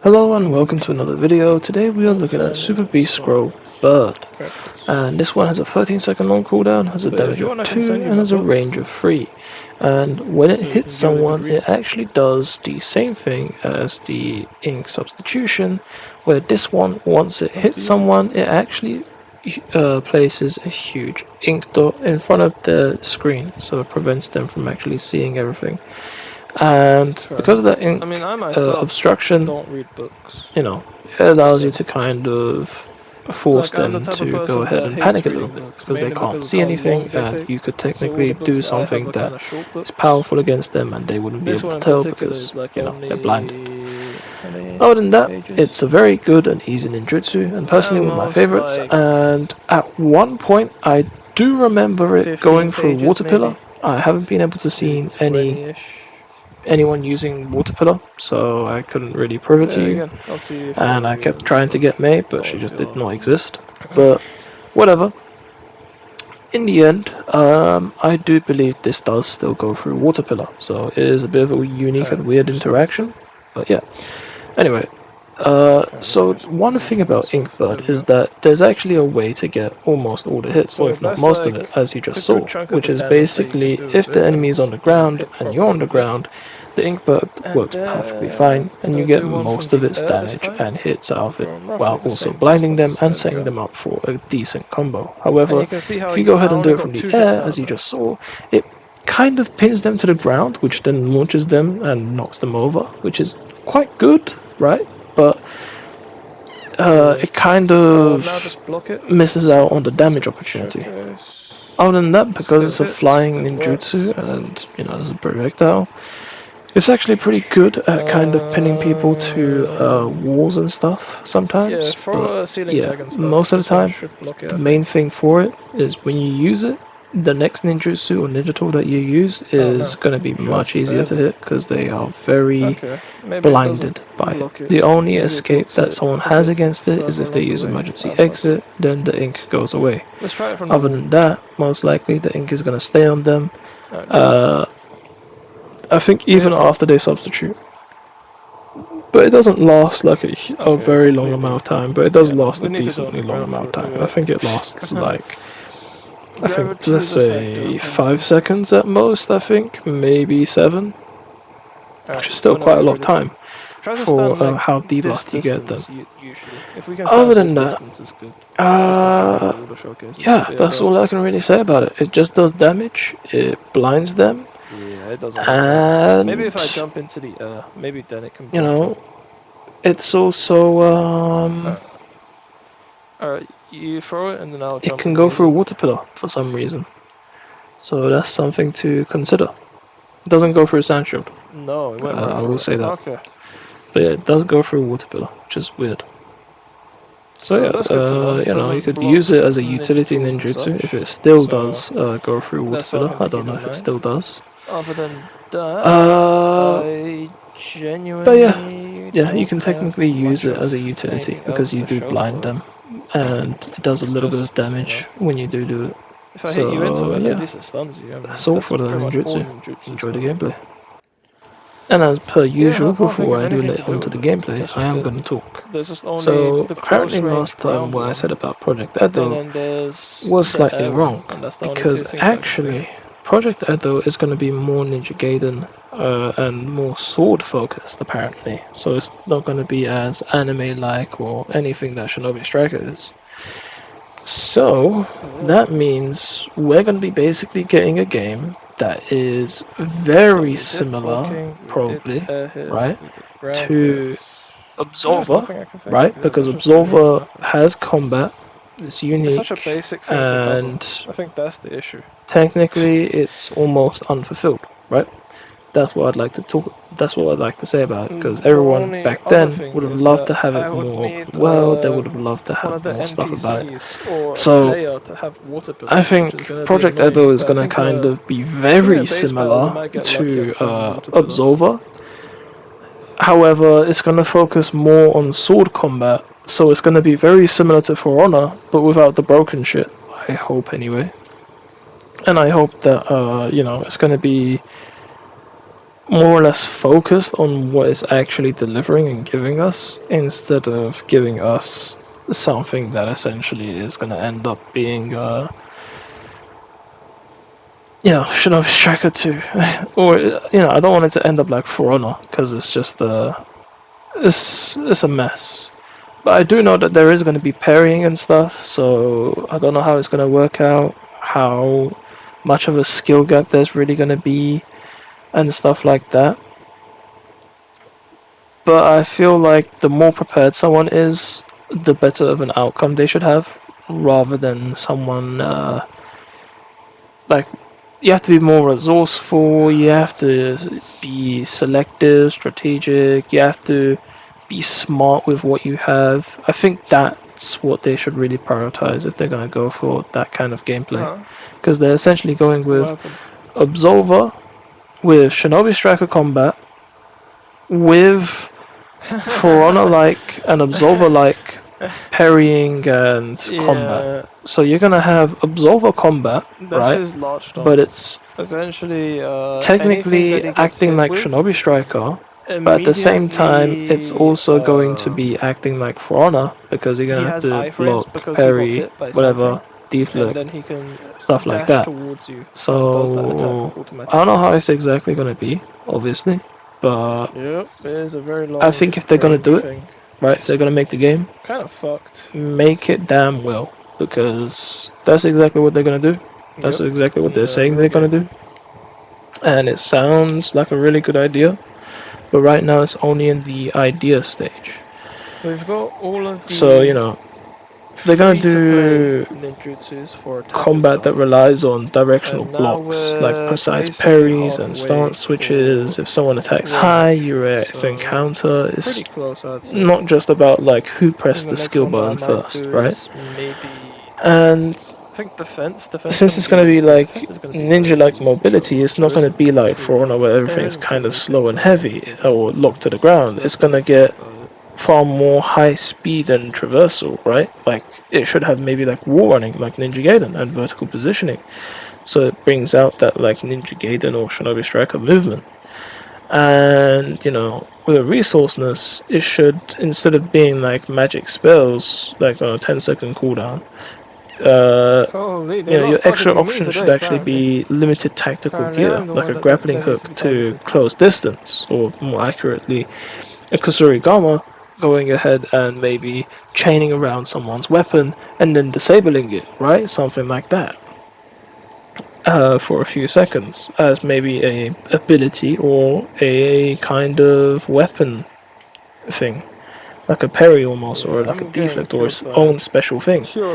Hello and welcome to another video. Today we are looking at Super Beast Scroll Bird. And this one has a 13-second long cooldown, has a damage of 2 and has a range of 3. And when it hits someone, it actually does the same thing as the ink substitution, where this one, once it hits someone, it actually places a huge ink dot in front of the screen, so it prevents them from actually seeing everything. And because of that ink obstruction, don't read books. it allows you to kind of force them to go ahead and panic a little bit because they can't see anything, and you could technically do something that is powerful against them and they wouldn't be able to tell because they're blinded. Other than that, it's a very good and easy ninjutsu, and personally one of my favorites. And at one point I do remember it going through water pillar. I haven't been able to see anyone using water pillar, so I couldn't really prove it to you. And I kept trying to get May, but she just did not exist. But whatever. In the end, I do believe this does still go through water pillar, so it is a bit of a unique and weird interaction. But yeah. Anyway, so one thing about Inkbird is that there's actually a way to get almost all the hits, or if not most of it, as you just saw, which is basically if the enemy is on the ground and you're on the ground, the Inkbird works perfectly fine, and you get most of its damage and hits out of it, while also blinding them and setting them up for a decent combo. However, if you go ahead and do it from the air, as you just saw, it kind of pins them to the ground, which then launches them and knocks them over, which is quite good, right? But it kind of misses out on the damage opportunity. Other than that, because it's a flying ninjutsu and it's a projectile, it's actually pretty good at kind of pinning people to walls and stuff sometimes. But yeah, most of the time, the main thing for it is when you use it, the next ninjutsu or ninja tool that you use is going to be much easier to hit because they are very blinded by it. The only escape that someone has against it is if they use emergency exit, then the ink goes away. Other than that, most likely the ink is going to stay on them. I think even after they substitute. But it doesn't last like a very long amount of time, but it does last a decently long amount of time. I think it lasts like, let's say 5 seconds at most, maybe 7. Which is still quite a lot of time for how debuffed you get them. Other than that, yeah, that's all I can really say about it. It just does damage, it blinds them, it doesn't. And maybe if I jump into the air, maybe then it can. It's also Alright, you throw it and then I'll jump. It can go through a water pillar for some reason, so that's something to consider. It doesn't go through a sand shield. No, it won't. I will say that. Okay. But yeah, it does go through a water pillar, which is weird. So yeah, you could use it as a utility ninjutsu if it still does go through water pillar. I don't know if it still does. Other than that, I genuinely. But yeah, you can technically use it as a utility because you do blind them, and it does a little bit of damage when you do it. If I hit you into it, at least it stuns you. That's all for the ninjutsu. Enjoy the gameplay. And as per usual, before I do let onto the gameplay, I am going to talk. So, apparently last time what I said about Project Edo was slightly wrong, because actually, Project Edo is going to be more Ninja Gaiden and more sword focused, apparently. So it's not going to be as anime-like or anything that Shinobi Striker is. So, that means we're going to be basically getting a game that is very similar, probably, right, to Absolver, right? Because Absolver has combat, it's unique, and I think that's the issue. Technically, it's almost unfulfilled, right? That's what I'd like to talk. That's what I'd like to say about it, because everyone back then would have loved to have it more open world. They would have loved to have more stuff about it. So I think Project Edo is going to kind of be very similar to Absolver. However, it's going to focus more on sword combat. So it's going to be very similar to For Honor, but without the broken shit. I hope anyway. And I hope that it's going to be more or less focused on what it's actually delivering and giving us, instead of giving us something that essentially is going to end up being Shinobi Striker 2. Or, I don't want it to end up like For Honor, because it's just it's a mess. But I do know that there is going to be parrying and stuff, so I don't know how it's going to work out, how much of a skill gap there's really going to be, and stuff like that. But I feel like the more prepared someone is, the better of an outcome they should have, rather than someone like, you have to be more resourceful, you have to be selective, strategic, you have to be smart with what you have. I think that's what they should really prioritize if they're going to go for that kind of gameplay. Because they're essentially going with Absolver, with Shinobi Striker combat, with For Honor like and Absolver like parrying and combat. So you're gonna have Absolver combat, right? But it's essentially technically acting like Shinobi Striker, but at the same time, it's also going to be acting like For Honor, because you're gonna have to block, parry, whatever, deflect, stuff like that. So I don't know how it's exactly gonna be, obviously, but I think if they're gonna do it, right, if they're gonna make the game, kind of fucked, make it damn well, because that's exactly what they're gonna do. That's exactly what they're saying they're gonna do, and it sounds like a really good idea. But right now it's only in the idea stage. We've got all of the so they're gonna do ninjutsus for combat that relies on directional blocks, like precise parries and stance switches. If someone attacks high, you react to encounter. It's not just about like who pressed the skill button first, right? And I think defense since it's going to be like ninja-like mobility, it's not going to be like For Honor where everything's kind of slow and heavy or locked to the ground. It's going to get far more high speed and traversal, right? Like, it should have maybe like wall running, like Ninja Gaiden, and vertical positioning. So it brings out that like Ninja Gaiden or Shinobi Striker movement. And, with a resourceness, it should, instead of being like magic spells, like on a 10-second cooldown, your extra option should actually be limited tactical gear, like a grappling hook to close distance, or more accurately, a Kusurigama going ahead and maybe chaining around someone's weapon and then disabling it, right? Something like that. For a few seconds, as maybe a ability or a kind of weapon thing. Like a parry almost, or like a deflect, or its own special thing. Or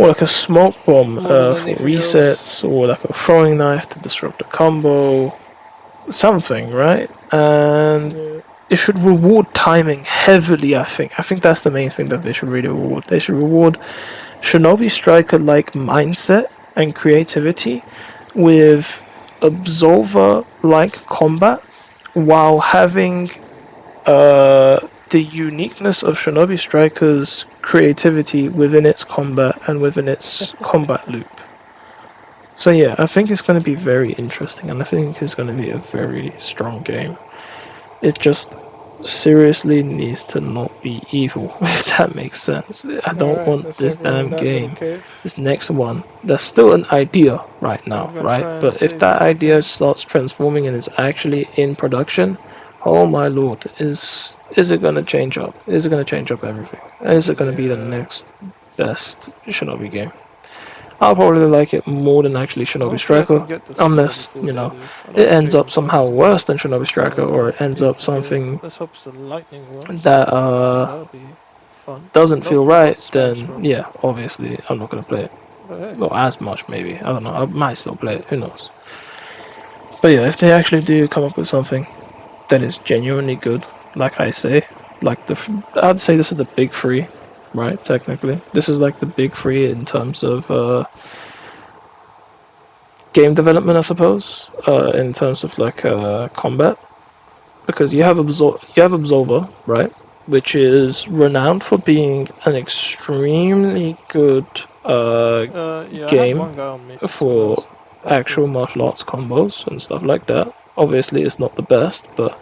like a smoke bomb for resets, or like a throwing knife to disrupt a combo. Something, right? And it should reward timing heavily, I think. I think that's the main thing that they should really reward. They should reward Shinobi Striker-like mindset and creativity with Absolver-like combat, while having the uniqueness of Shinobi Striker's creativity within its combat and within its combat loop. So yeah, I think it's going to be very interesting, and I think it's going to be a very strong game. It just seriously needs to not be evil, if that makes sense. I don't want this damn game, this next one, that's still an idea right now, right? But if that idea starts transforming and is actually in production, oh my lord, is it going to change up? Is it going to change up everything? Is it going to be the next best Shinobi game? I'll probably like it more than actually Shinobi Striker, unless, it ends up somehow worse than Shinobi Striker, or it ends up something that doesn't feel right, then yeah, obviously I'm not going to play it. Well, as much maybe, I don't know, I might still play it, who knows. But yeah, if they actually do come up with something that is genuinely good, like I say, like I'd say this is the big three, right? Technically, this is like the big three in terms of game development, I suppose. In terms of like combat, because you have Absolver, right, which is renowned for being an extremely good game for actual martial arts combos and stuff like that. Obviously, it's not the best, but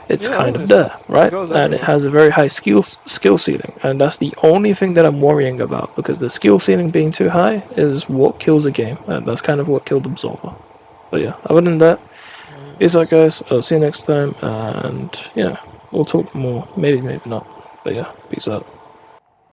it's kind of there, right? And it has a very high skill ceiling, and that's the only thing that I'm worrying about, because the skill ceiling being too high is what kills a game, and that's kind of what killed Absolver. But yeah, other than that, peace out, guys. I'll see you next time, and yeah, we'll talk more. Maybe not. But yeah, peace out.